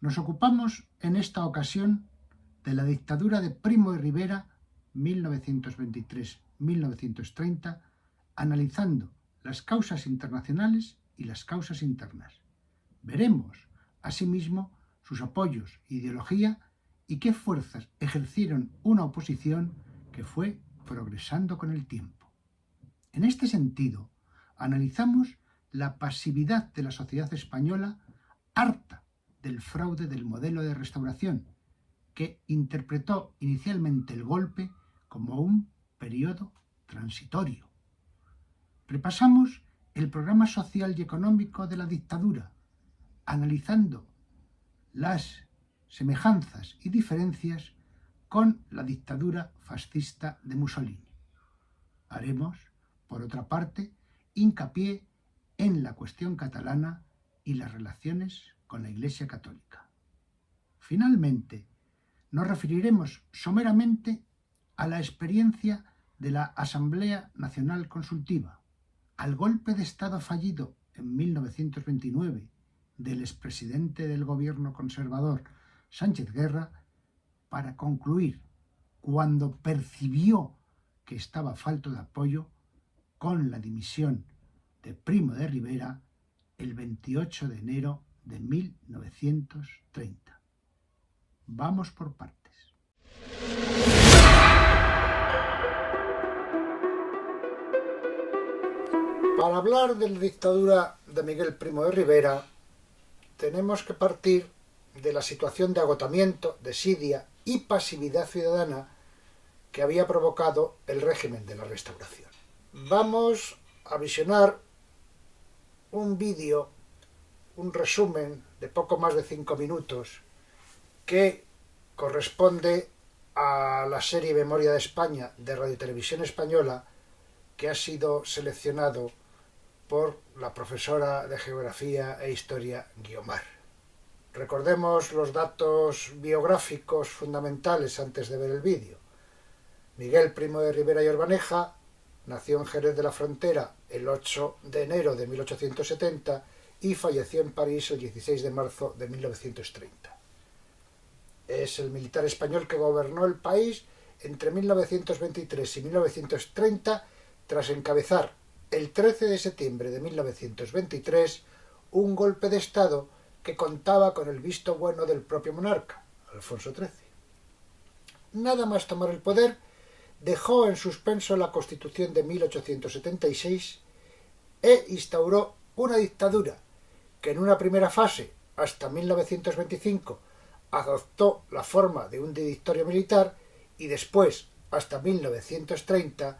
Nos ocupamos en esta ocasión de la dictadura de Primo de Rivera 1923-1930, analizando las causas internacionales y las causas internas. Veremos, asimismo, sus apoyos, ideología y qué fuerzas ejercieron una oposición que fue progresando con el tiempo. En este sentido, analizamos la pasividad de la sociedad española harta del fraude del modelo de restauración, que interpretó inicialmente el golpe como un periodo transitorio. Repasamos el programa social y económico de la dictadura, analizando las semejanzas y diferencias con la dictadura fascista de Mussolini. Haremos, por otra parte, hincapié en la cuestión catalana y las relaciones con la Iglesia Católica. Finalmente, nos referiremos someramente a la experiencia de la Asamblea Nacional Consultiva, al golpe de Estado fallido en 1929 del expresidente del gobierno conservador Sánchez Guerra, para concluir, cuando percibió que estaba falto de apoyo, con la dimisión de Primo de Rivera el 28 de enero de 1930. Vamos por partes. Para hablar de la dictadura de Miguel Primo de Rivera, tenemos que partir de la situación de agotamiento, desidia y pasividad ciudadana que había provocado el régimen de la Restauración. Vamos a visionar un vídeo, un resumen de poco más de 5 minutos, que corresponde a la serie Memoria de España de Radio y Televisión Española, que ha sido seleccionado por la profesora de Geografía e Historia Guiomar. Recordemos los datos biográficos fundamentales antes de ver el vídeo. Miguel Primo de Rivera y Orbaneja nació en Jerez de la Frontera el 8 de enero de 1870 y falleció en París el 16 de marzo de 1930. Es el militar español que gobernó el país entre 1923 y 1930 tras encabezar el 13 de septiembre de 1923 un golpe de Estado que contaba con el visto bueno del propio monarca, Alfonso XIII. Nada más tomar el poder, dejó en suspenso la Constitución de 1876 e instauró una dictadura que en una primera fase, hasta 1925, adoptó la forma de un directorio militar y después, hasta 1930,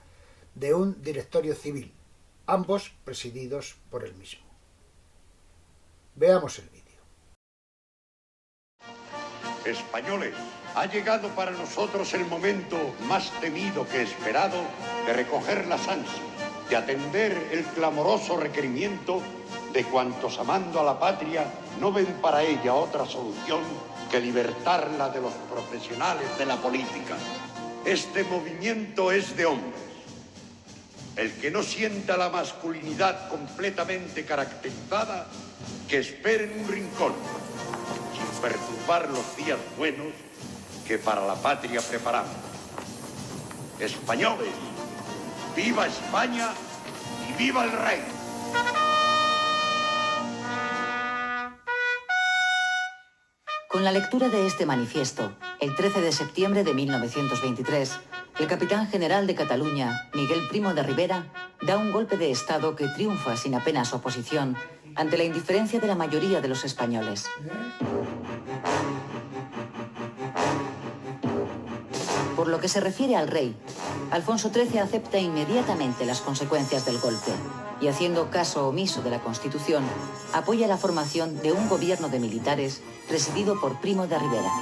de un directorio civil, ambos presididos por él mismo. Veamos el vídeo. Españoles, ha llegado para nosotros el momento más temido que esperado de recoger las ansias, de atender el clamoroso requerimiento de cuantos amando a la patria no ven para ella otra solución que libertarla de los profesionales de la política. Este movimiento es de hombres. El que no sienta la masculinidad completamente caracterizada, que espere en un rincón, sin perturbar los días buenos que para la patria preparamos. Españoles, viva España y viva el rey. Con la lectura de este manifiesto, el 13 de septiembre de 1923, el capitán general de Cataluña, Miguel Primo de Rivera, da un golpe de Estado que triunfa sin apenas oposición ante la indiferencia de la mayoría de los españoles. Por lo que se refiere al rey, Alfonso XIII acepta inmediatamente las consecuencias del golpe y, haciendo caso omiso de la Constitución, apoya la formación de un gobierno de militares presidido por Primo de Rivera.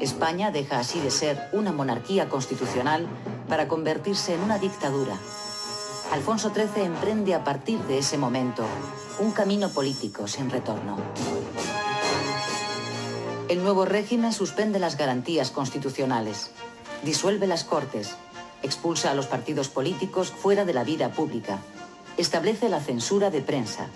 España deja así de ser una monarquía constitucional para convertirse en una dictadura. Alfonso XIII emprende a partir de ese momento un camino político sin retorno. El nuevo régimen suspende las garantías constitucionales, disuelve las Cortes, expulsa a los partidos políticos fuera de la vida pública, establece la censura de prensa,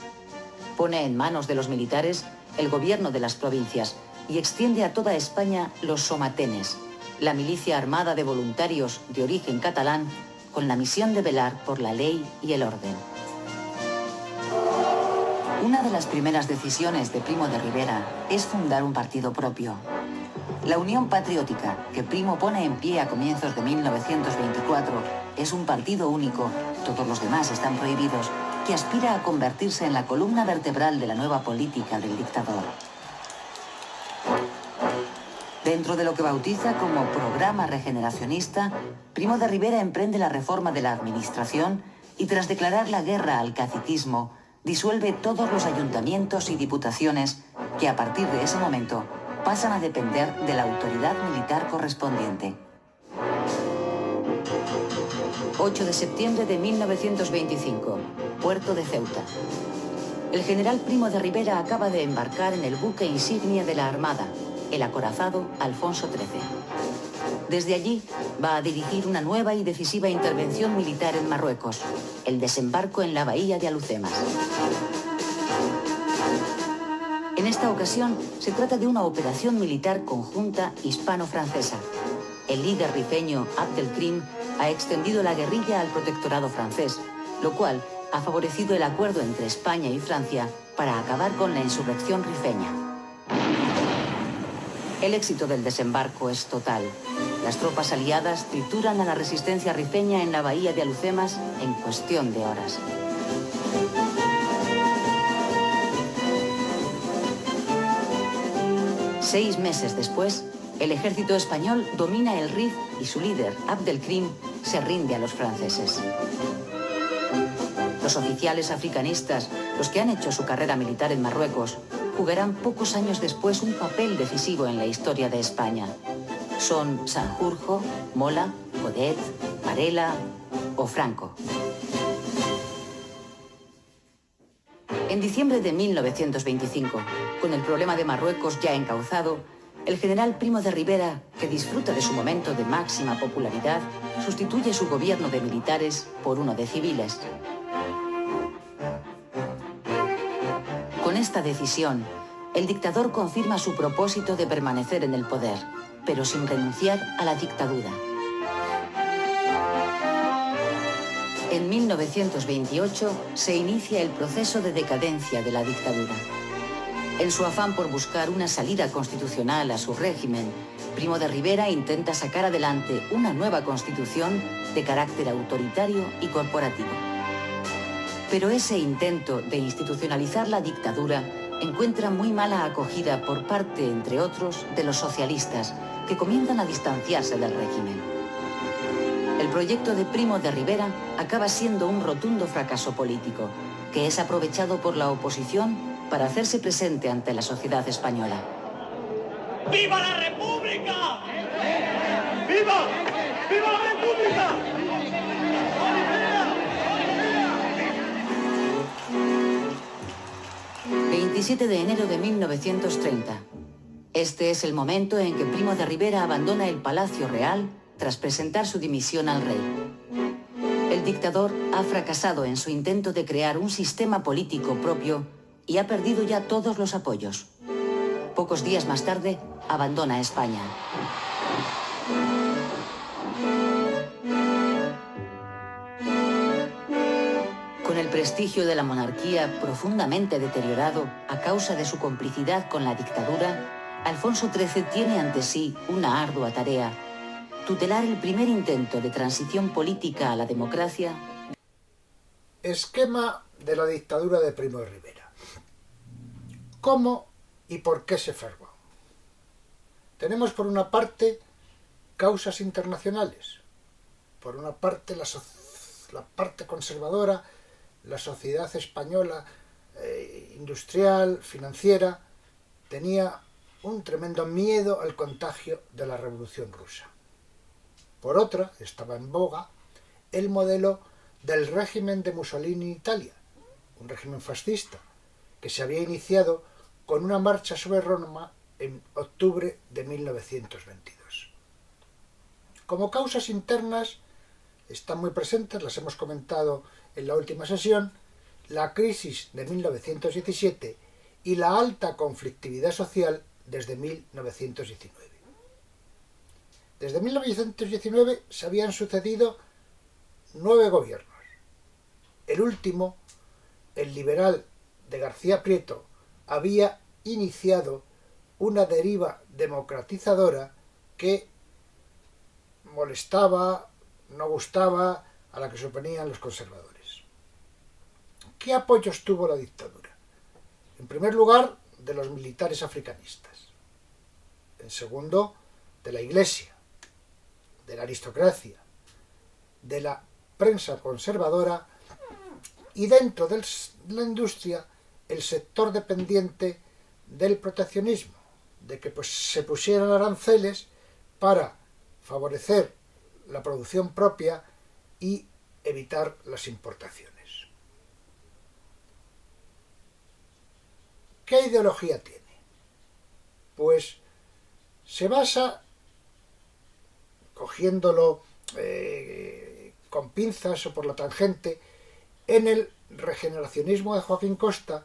pone en manos de los militares el gobierno de las provincias y extiende a toda España los somatenes, la milicia armada de voluntarios de origen catalán con la misión de velar por la ley y el orden. Una de las primeras decisiones de Primo de Rivera es fundar un partido propio. La Unión Patriótica, que Primo pone en pie a comienzos de 1924, es un partido único, todos los demás están prohibidos, que aspira a convertirse en la columna vertebral de la nueva política del dictador. Dentro de lo que bautiza como programa regeneracionista, Primo de Rivera emprende la reforma de la administración y, tras declarar la guerra al caciquismo, disuelve todos los ayuntamientos y diputaciones que, a partir de ese momento, pasan a depender de la autoridad militar correspondiente. 8 de septiembre de 1925, puerto de Ceuta. El general Primo de Rivera acaba de embarcar en el buque insignia de la Armada, el acorazado Alfonso XIII. Desde allí va a dirigir una nueva y decisiva intervención militar en Marruecos, el desembarco en la bahía de Alhucemas. En esta ocasión se trata de una operación militar conjunta hispano-francesa. El líder rifeño Abdelkrim ha extendido la guerrilla al protectorado francés, lo cual ha favorecido el acuerdo entre España y Francia para acabar con la insurrección rifeña. El éxito del desembarco es total. Las tropas aliadas trituran a la resistencia rifeña en la bahía de Alhucemas en cuestión de horas. Seis meses después, el ejército español domina el Rif y su líder, Abdelkrim, se rinde a los franceses. Los oficiales africanistas, los que han hecho su carrera militar en Marruecos, jugarán pocos años después un papel decisivo en la historia de España. Son Sanjurjo, Mola, Godet, Varela o Franco. En diciembre de 1925, con el problema de Marruecos ya encauzado, el general Primo de Rivera, que disfruta de su momento de máxima popularidad, sustituye su gobierno de militares por uno de civiles. Con esta decisión, el dictador confirma su propósito de permanecer en el poder, pero sin renunciar a la dictadura. En 1928 se inicia el proceso de decadencia de la dictadura. En su afán por buscar una salida constitucional a su régimen, Primo de Rivera intenta sacar adelante una nueva constitución de carácter autoritario y corporativo. Pero ese intento de institucionalizar la dictadura encuentra muy mala acogida por parte, entre otros, de los socialistas, que comienzan a distanciarse del régimen. El proyecto de Primo de Rivera acaba siendo un rotundo fracaso político, que es aprovechado por la oposición para hacerse presente ante la sociedad española. ¡Viva la República! ¡Viva! ¡Viva la República! 27 de enero de 1930. Este es el momento en que Primo de Rivera abandona el Palacio Real tras presentar su dimisión al rey. El dictador ha fracasado en su intento de crear un sistema político propio y ha perdido ya todos los apoyos. Pocos días más tarde, abandona España. Con el prestigio de la monarquía profundamente deteriorado a causa de su complicidad con la dictadura, Alfonso XIII tiene ante sí una ardua tarea: tutelar el primer intento de transición política a la democracia. Esquema de la dictadura de Primo de Rivera. ¿Cómo y por qué se fraguó? Tenemos por una parte causas internacionales, por una parte la parte conservadora, la sociedad española industrial, financiera, tenía un tremendo miedo al contagio de la Revolución Rusa. Por otra, estaba en boga el modelo del régimen de Mussolini en Italia, un régimen fascista, que se había iniciado con una marcha sobre Roma en octubre de 1922. Como causas internas están muy presentes, las hemos comentado en la última sesión, la crisis de 1917 y la alta conflictividad social desde 1919. Desde 1919 se habían sucedido 9 gobiernos. El último, el liberal de García Prieto, había iniciado una deriva democratizadora que molestaba, no gustaba, a la que se oponían los conservadores. ¿Qué apoyos tuvo la dictadura? En primer lugar, de los militares africanistas. En segundo, de la Iglesia, de la aristocracia, de la prensa conservadora y dentro de la industria el sector dependiente del proteccionismo, de que se pusieran aranceles para favorecer la producción propia y evitar las importaciones. ¿Qué ideología tiene? Pues se basa, cogiéndolo con pinzas o por la tangente, en el regeneracionismo de Joaquín Costa,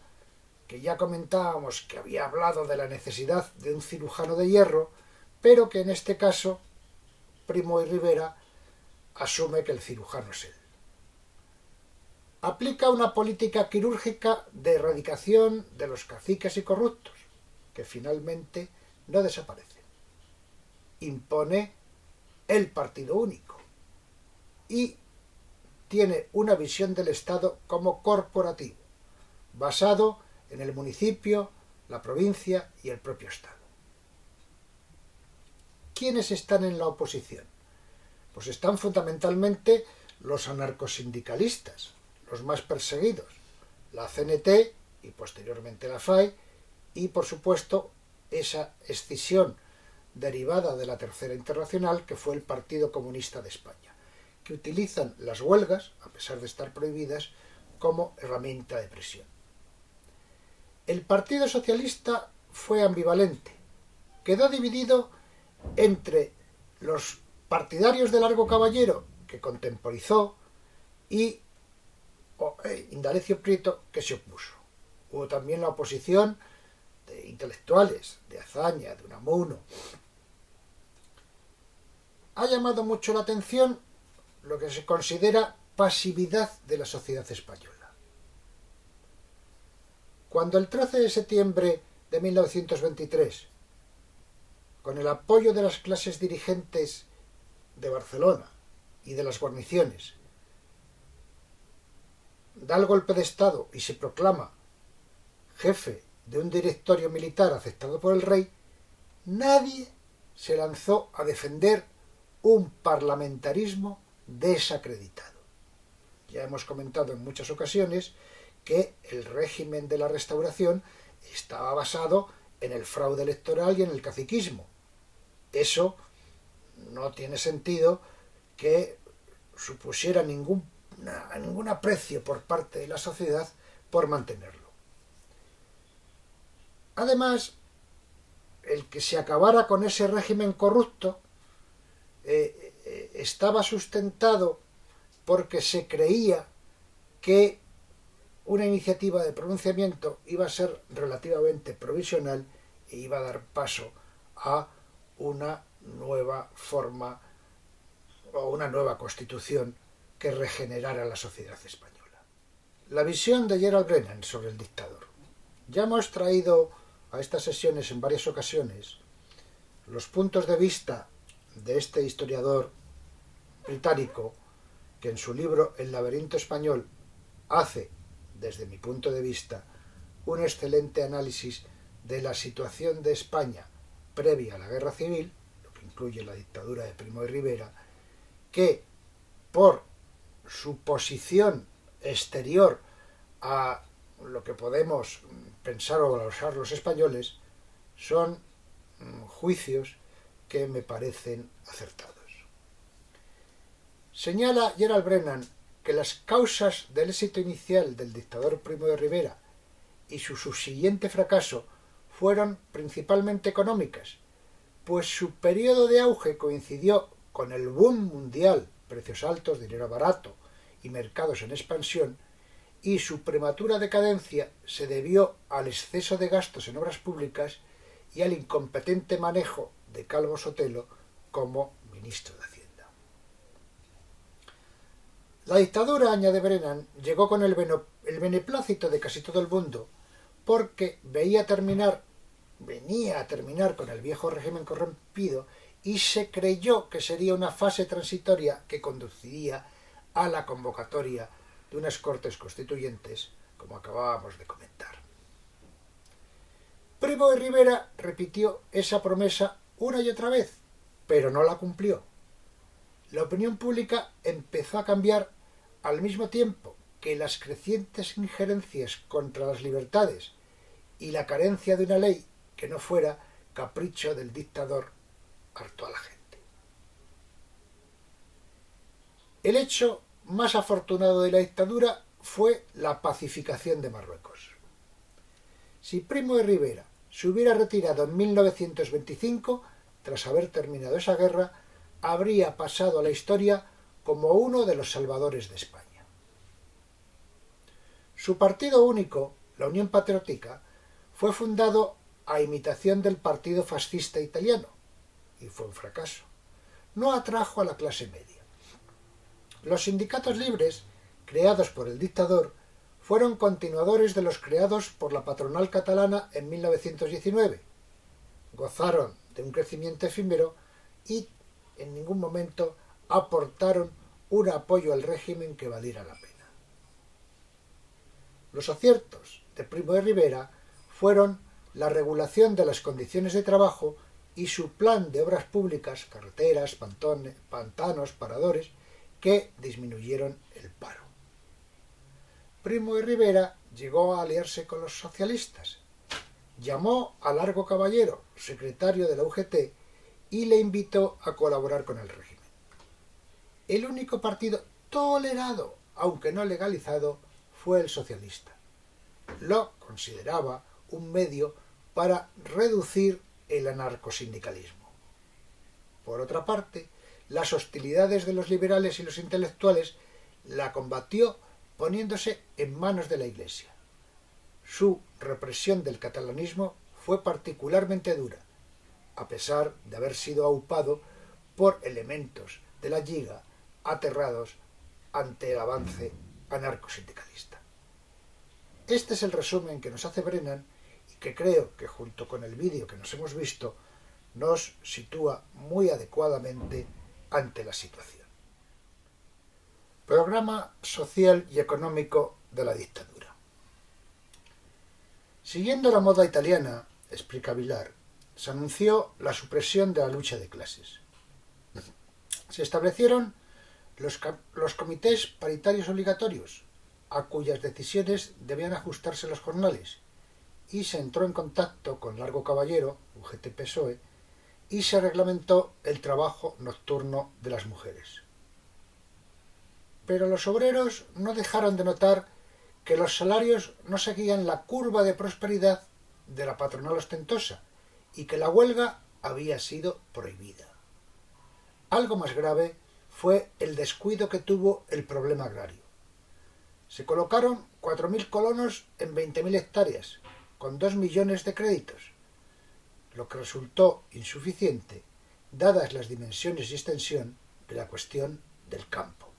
que ya comentábamos que había hablado de la necesidad de un cirujano de hierro, pero que en este caso Primo de Rivera asume que el cirujano es él. Aplica una política quirúrgica de erradicación de los caciques y corruptos, que finalmente no desaparecen. Impone el partido único y tiene una visión del Estado como corporativo, basado en el municipio, la provincia y el propio Estado. ¿Quiénes están en la oposición? Pues están fundamentalmente los anarcosindicalistas, los más perseguidos, la CNT y posteriormente la FAI, y por supuesto esa escisión derivada de la Tercera Internacional, que fue el Partido Comunista de España, que utilizan las huelgas, a pesar de estar prohibidas, como herramienta de presión. El Partido Socialista fue ambivalente, quedó dividido entre los partidarios de Largo Caballero, que contemporizó, y Indalecio Prieto, que se opuso. Hubo también la oposición de intelectuales, de Azaña, de Unamuno. Ha llamado mucho la atención lo que se considera pasividad de la sociedad española. Cuando el 13 de septiembre de 1923, con el apoyo de las clases dirigentes de Barcelona y de las guarniciones, da el golpe de Estado y se proclama jefe de un directorio militar aceptado por el rey, nadie se lanzó a defender un parlamentarismo desacreditado. Ya hemos comentado en muchas ocasiones que el régimen de la Restauración estaba basado en el fraude electoral y en el caciquismo. Eso no tiene sentido que supusiera ningún aprecio por parte de la sociedad por mantenerlo. Además, el que se acabara con ese régimen corrupto estaba sustentado porque se creía que una iniciativa de pronunciamiento iba a ser relativamente provisional e iba a dar paso a una nueva forma o una nueva constitución que regenerara la sociedad española. La visión de Gerald Brennan sobre el dictador. Ya hemos traído a estas sesiones en varias ocasiones los puntos de vista de este historiador británico que en su libro El laberinto español hace, desde mi punto de vista, un excelente análisis de la situación de España previa a la Guerra Civil, lo que incluye la dictadura de Primo de Rivera, que por su posición exterior a lo que podemos pensar o valorar los españoles, son juicios que me parecen acertados. Señala Gerald Brennan que las causas del éxito inicial del dictador Primo de Rivera y su subsiguiente fracaso fueron principalmente económicas, pues su periodo de auge coincidió con el boom mundial, precios altos, dinero barato y mercados en expansión, y su prematura decadencia se debió al exceso de gastos en obras públicas y al incompetente manejo de Calvo Sotelo como ministro de Hacienda. La dictadura, añade Brennan, llegó con el beneplácito de casi todo el mundo porque venía a terminar con el viejo régimen corrompido y se creyó que sería una fase transitoria que conduciría a la convocatoria de unas Cortes Constituyentes, como acabábamos de comentar. Primo de Rivera repitió esa promesa una y otra vez, pero no la cumplió. La opinión pública empezó a cambiar al mismo tiempo que las crecientes injerencias contra las libertades y la carencia de una ley que no fuera capricho del dictador hartó a la gente. El hecho más afortunado de la dictadura fue la pacificación de Marruecos. Si Primo de Rivera se hubiera retirado en 1925, tras haber terminado esa guerra, habría pasado a la historia como uno de los salvadores de España. Su partido único, la Unión Patriótica, fue fundado a imitación del partido fascista italiano, y fue un fracaso. No atrajo a la clase media. Los sindicatos libres, creados por el dictador, fueron continuadores de los creados por la patronal catalana en 1919. Gozaron de un crecimiento efímero y en ningún momento aportaron un apoyo al régimen que valiera la pena. Los aciertos de Primo de Rivera fueron la regulación de las condiciones de trabajo y su plan de obras públicas, carreteras, pantanos, paradores, que disminuyeron el paro. Primo de Rivera llegó a aliarse con los socialistas. Llamó a Largo Caballero, secretario de la UGT, y le invitó a colaborar con el régimen. El único partido tolerado, aunque no legalizado, fue el socialista. Lo consideraba un medio para reducir el anarcosindicalismo. Por otra parte, las hostilidades de los liberales y los intelectuales la combatió poniéndose en manos de la Iglesia. Su represión del catalanismo fue particularmente dura, a pesar de haber sido aupado por elementos de la Lliga aterrados ante el avance anarcosindicalista. Este es el resumen que nos hace Brennan y que creo que junto con el vídeo que nos hemos visto nos sitúa muy adecuadamente ante la situación. Programa social y económico de la dictadura. Siguiendo la moda italiana, explica Vilar, se anunció la supresión de la lucha de clases. Se establecieron los comités paritarios obligatorios, a cuyas decisiones debían ajustarse los jornales, y se entró en contacto con Largo Caballero, UGT-PSOE, y se reglamentó el trabajo nocturno de las mujeres. Pero los obreros no dejaron de notar que los salarios no seguían la curva de prosperidad de la patronal ostentosa y que la huelga había sido prohibida. Algo más grave fue el descuido que tuvo el problema agrario. Se colocaron 4.000 colonos en 20.000 hectáreas, con 2 millones de créditos, lo que resultó insuficiente, dadas las dimensiones y extensión de la cuestión del campo.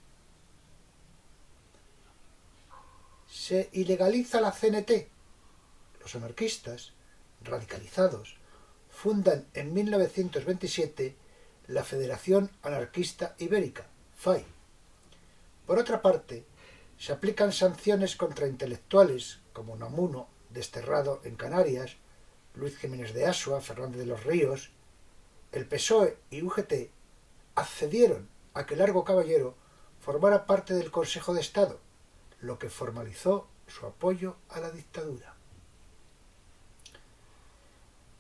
Se ilegaliza la CNT. Los anarquistas, radicalizados, fundan en 1927 la Federación Anarquista Ibérica, FAI. Por otra parte, se aplican sanciones contra intelectuales como Unamuno, desterrado en Canarias, Luis Jiménez de Asua, Fernández de los Ríos. El PSOE y UGT accedieron a que Largo Caballero formara parte del Consejo de Estado, lo que formalizó su apoyo a la dictadura.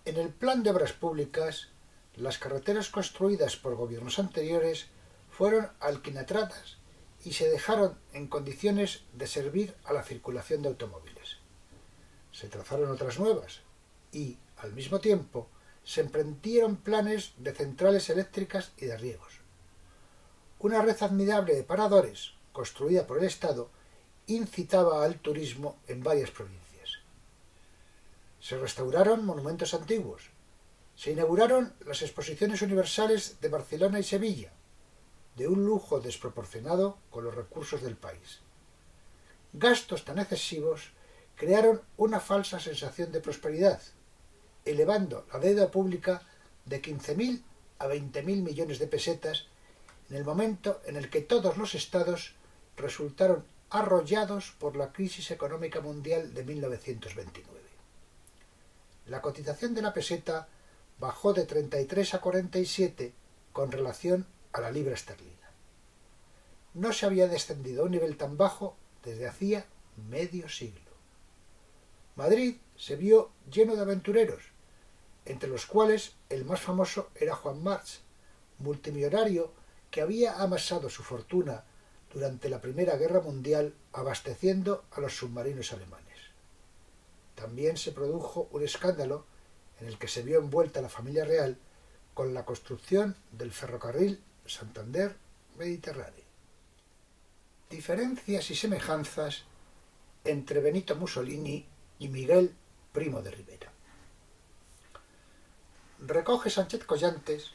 En el plan de obras públicas, las carreteras construidas por gobiernos anteriores fueron alquinatradas y se dejaron en condiciones de servir a la circulación de automóviles. Se trazaron otras nuevas y, al mismo tiempo, se emprendieron planes de centrales eléctricas y de riegos. Una red admirable de paradores, construida por el Estado, incitaba al turismo en varias provincias. Se restauraron monumentos antiguos. Se inauguraron las exposiciones universales de Barcelona y Sevilla, de un lujo desproporcionado con los recursos del país. Gastos tan excesivos crearon una falsa sensación de prosperidad, elevando la deuda pública de 15.000 a 20.000 millones de pesetas en el momento en el que todos los estados resultaron arrollados por la crisis económica mundial de 1929. La cotización de la peseta bajó de 33 a 47 con relación a la libra esterlina. No se había descendido a un nivel tan bajo desde hacía medio siglo. Madrid se vio lleno de aventureros, entre los cuales el más famoso era Juan March, multimillonario que había amasado su fortuna durante la Primera Guerra Mundial abasteciendo a los submarinos alemanes. También se produjo un escándalo en el que se vio envuelta la familia real con la construcción del ferrocarril Santander-Mediterráneo. Diferencias y semejanzas entre Benito Mussolini y Miguel Primo de Rivera. Recoge Sánchez Collantes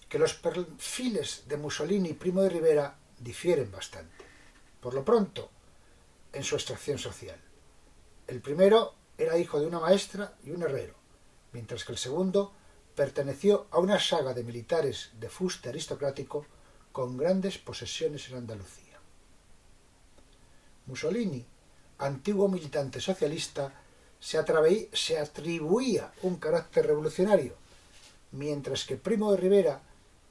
que los perfiles de Mussolini y Primo de Rivera difieren bastante. Por lo pronto, en su extracción social. El primero era hijo de una maestra y un herrero, mientras que el segundo perteneció a una saga de militares de fuste aristocrático con grandes posesiones en Andalucía. Mussolini, antiguo militante socialista, se atribuía un carácter revolucionario, mientras que Primo de Rivera,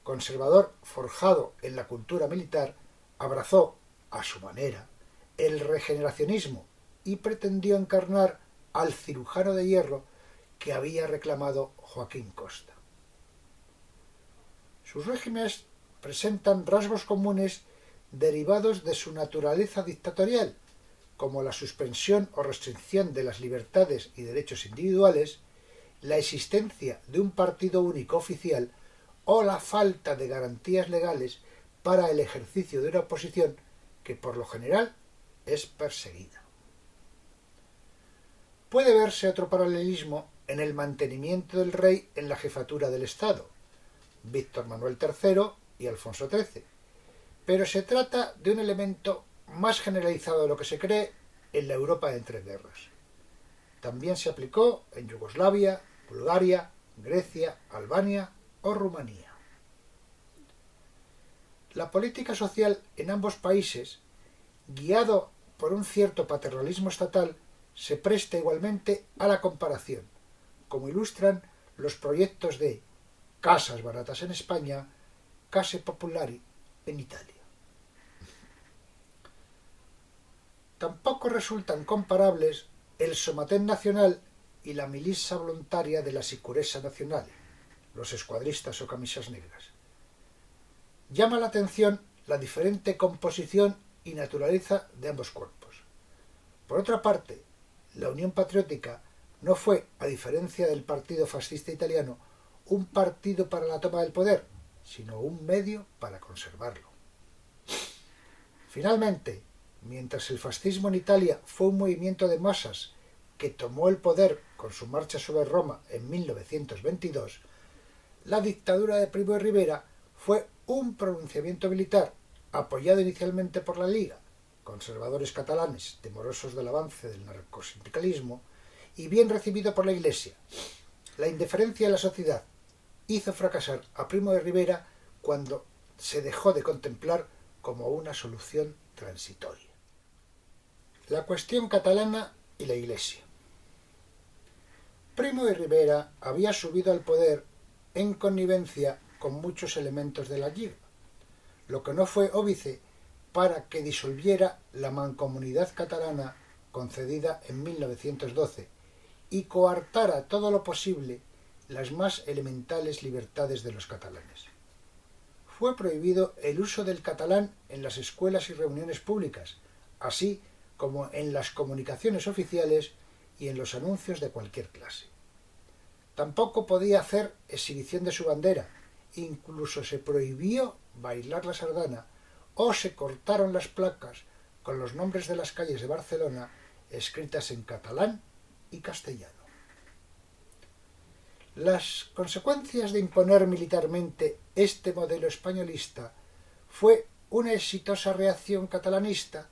conservador forjado en la cultura militar, abrazó, a su manera, el regeneracionismo y pretendió encarnar al cirujano de hierro que había reclamado Joaquín Costa. Sus regímenes presentan rasgos comunes derivados de su naturaleza dictatorial, como la suspensión o restricción de las libertades y derechos individuales, la existencia de un partido único oficial o la falta de garantías legales para el ejercicio de una oposición que por lo general es perseguida. Puede verse otro paralelismo en el mantenimiento del rey en la jefatura del Estado, Víctor Manuel III y Alfonso XIII, pero se trata de un elemento más generalizado de lo que se cree en la Europa de entreguerras. También se aplicó en Yugoslavia, Bulgaria, Grecia, Albania o Rumanía. La política social en ambos países, guiado por un cierto paternalismo estatal, se presta igualmente a la comparación, como ilustran los proyectos de casas baratas en España, case populari en Italia. Tampoco resultan comparables el Somatén Nacional y la Milisa Voluntaria de la Sicurezza Nazionale, los escuadristas o camisas negras. Llama la atención la diferente composición y naturaleza de ambos cuerpos. Por otra parte, la Unión Patriótica no fue, a diferencia del Partido Fascista Italiano, un partido para la toma del poder, sino un medio para conservarlo. Finalmente, mientras el fascismo en Italia fue un movimiento de masas que tomó el poder con su marcha sobre Roma en 1922, la dictadura de Primo de Rivera fue un pronunciamiento militar apoyado inicialmente por la Liga, conservadores catalanes temerosos del avance del narcosindicalismo, y bien recibido por la Iglesia. La indiferencia de la sociedad hizo fracasar a Primo de Rivera cuando se dejó de contemplar como una solución transitoria. La cuestión catalana y la Iglesia. Primo de Rivera había subido al poder en connivencia con muchos elementos de la Lliga, lo que no fue óbice para que disolviera la mancomunidad catalana concedida en 1912 y coartara todo lo posible las más elementales libertades de los catalanes. Fue prohibido el uso del catalán en las escuelas y reuniones públicas, así como en las comunicaciones oficiales y en los anuncios de cualquier clase. Tampoco podía hacer exhibición de su bandera, incluso se prohibió bailar la sardana o se cortaron las placas con los nombres de las calles de Barcelona escritas en catalán y castellano. Las consecuencias de imponer militarmente este modelo españolista fue una exitosa reacción catalanista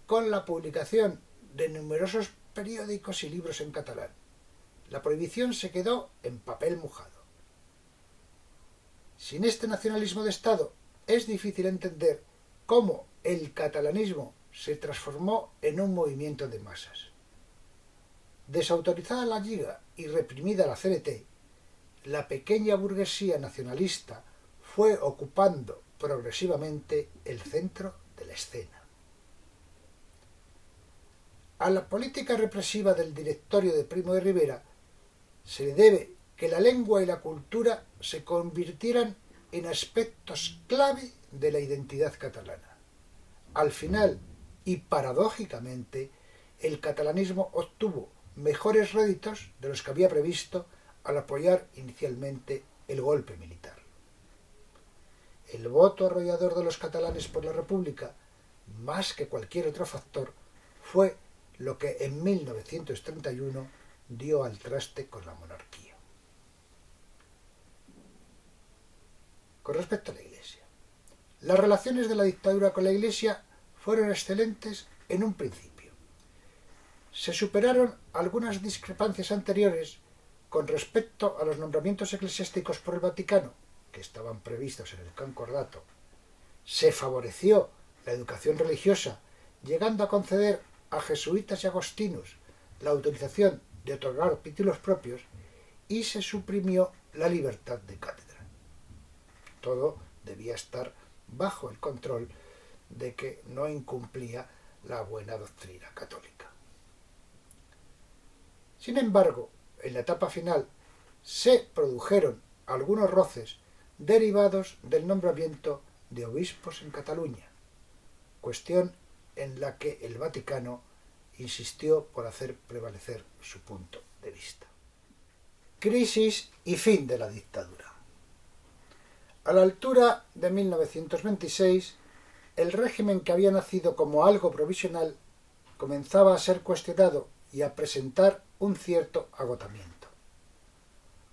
con la publicación de numerosos periódicos y libros en catalán. La prohibición se quedó en papel mojado. Sin este nacionalismo de Estado es difícil entender cómo el catalanismo se transformó en un movimiento de masas. Desautorizada la Lliga y reprimida la CNT, la pequeña burguesía nacionalista fue ocupando progresivamente el centro de la escena. A la política represiva del directorio de Primo de Rivera se le debe que la lengua y la cultura se convirtieran en aspectos clave de la identidad catalana. Al final, y paradójicamente, el catalanismo obtuvo mejores réditos de los que había previsto al apoyar inicialmente el golpe militar. El voto arrollador de los catalanes por la República, más que cualquier otro factor, fue lo que en 1931 dio al traste con la monarquía. Con respecto a la Iglesia, las relaciones de la dictadura con la Iglesia fueron excelentes en un principio. Se superaron algunas discrepancias anteriores con respecto a los nombramientos eclesiásticos por el Vaticano, que estaban previstos en el Concordato. Se favoreció la educación religiosa, llegando a conceder a jesuitas y agostinos la autorización de otorgar títulos propios, y se suprimió la libertad de cátedra. Todo debía estar bajo el control de que no incumplía la buena doctrina católica. Sin embargo, en la etapa final se produjeron algunos roces derivados del nombramiento de obispos en Cataluña, cuestión en la que el Vaticano insistió por hacer prevalecer su punto de vista. Crisis y fin de la dictadura. A la altura de 1926, el régimen que había nacido como algo provisional comenzaba a ser cuestionado y a presentar un cierto agotamiento.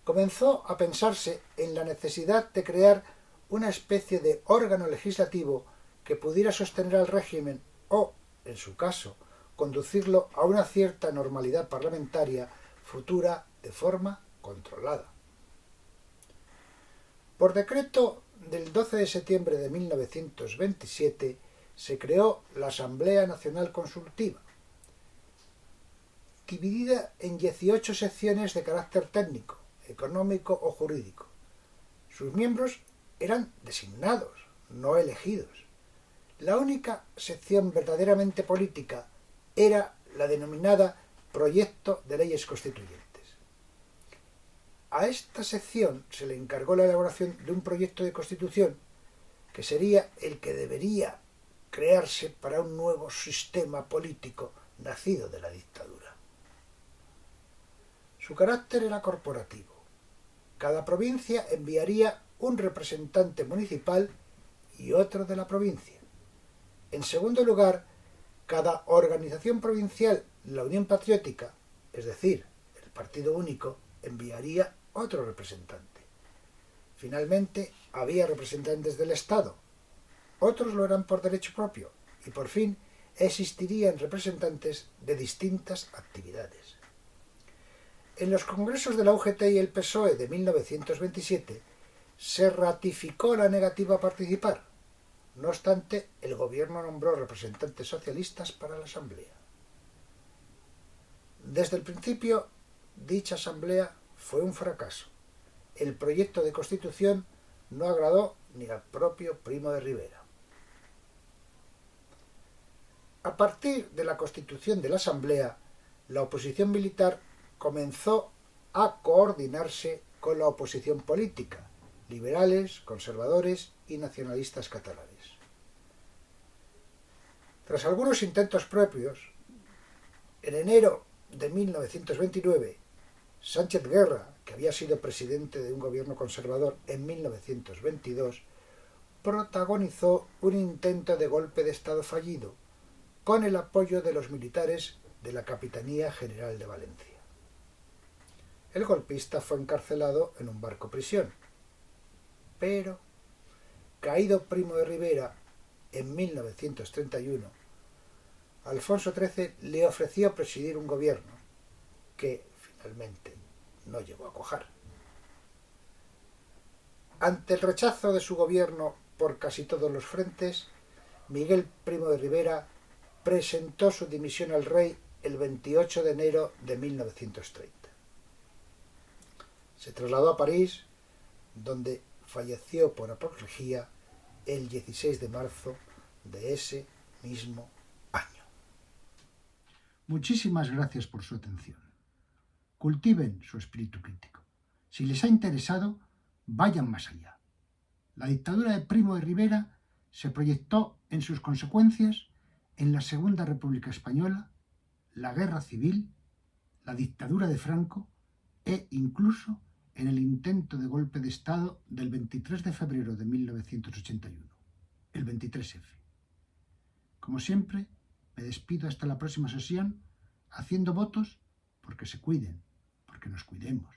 Comenzó a pensarse en la necesidad de crear una especie de órgano legislativo que pudiera sostener al régimen o, en su caso, conducirlo a una cierta normalidad parlamentaria futura de forma controlada. Por decreto del 12 de septiembre de 1927 se creó la Asamblea Nacional Consultiva, dividida en 18 secciones de carácter técnico, económico o jurídico. Sus miembros eran designados, no elegidos. La única sección verdaderamente política era la denominada Proyecto de Leyes Constituyentes. A esta sección se le encargó la elaboración de un proyecto de constitución que sería el que debería crearse para un nuevo sistema político nacido de la dictadura. Su carácter era corporativo. Cada provincia enviaría un representante municipal y otro de la provincia. En segundo lugar, cada organización provincial, la Unión Patriótica, es decir, el Partido Único, enviaría otro representante. Finalmente, había representantes del Estado. Otros lo eran por derecho propio. Y por fin, existirían representantes de distintas actividades. En los congresos de la UGT y el PSOE de 1927 se ratificó la negativa a participar. No obstante, el gobierno nombró representantes socialistas para la asamblea. Desde el principio, dicha asamblea fue un fracaso. El proyecto de constitución no agradó ni al propio Primo de Rivera. A partir de la constitución de la asamblea, la oposición militar comenzó a coordinarse con la oposición política, liberales, conservadores y nacionalistas catalanes. Tras algunos intentos propios, en enero de 1929, Sánchez Guerra, que había sido presidente de un gobierno conservador en 1922, protagonizó un intento de golpe de Estado fallido, con el apoyo de los militares de la Capitanía General de Valencia. El golpista fue encarcelado en un barco prisión, pero, caído Primo de Rivera en 1931, Alfonso XIII le ofreció presidir un gobierno que finalmente no llegó a cuajar. Ante el rechazo de su gobierno por casi todos los frentes, Miguel Primo de Rivera presentó su dimisión al rey el 28 de enero de 1930. Se trasladó a París, donde falleció por apoplejía el 16 de marzo de ese mismo año. Muchísimas gracias por su atención. Cultiven su espíritu crítico. Si les ha interesado, vayan más allá. La dictadura de Primo de Rivera se proyectó en sus consecuencias en la Segunda República Española, la Guerra Civil, la dictadura de Franco e incluso en el intento de golpe de Estado del 23 de febrero de 1981, el 23F. Como siempre, me despido hasta la próxima sesión haciendo votos porque se cuiden, porque nos cuidemos.